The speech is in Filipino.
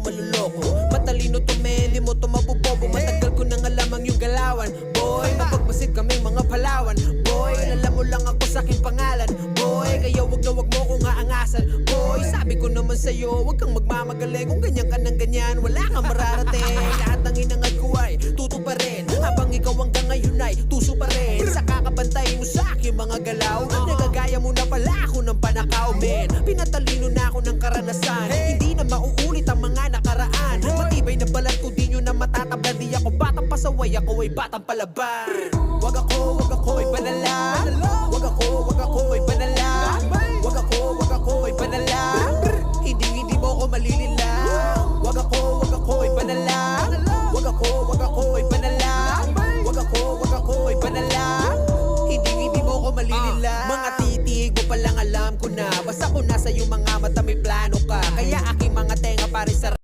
maluloko. Matalino to men, di mo to mabubobo. Matagal ko nang alam ang iyong galawan. Boy, mapagmasid kaming mga Palawan. Boy, alam mo lang ako sa aking pangalan. Boy, kaya wag na wag mo kong aangasan. Boy, sabi ko naman sa'yo, wag kang magmamagaling. Kung ganyan ka ng ganyan, wala kang mararating. Lahat ng inangad ko ay tuto pa rin, habang ikaw hanggang ngayon ay tuso pa rin. Sa kakabantay mo sa aking mga galaw, nagagaya mo na pala ako ng panakaw, men. Pinatalino na ako ng karanasan, hindi na mauulit ang mga nakaraan. Matibay na balat ko, di nyo na matatabla. Di ako batang pasaway, ako ay batang palaban. Wag ako ay banala. Wag ako ay banala. Wag ako ay banala. Hindi mo ko malilila. Wag ako ay banala. Wag ako ay banala. Wag ako ay banala. Hindi mo ko malilila. Mga titig mo palang alam ko na, basta ko nasa iyong mga mata may plano ka. Kaya aking mga tenga pare sa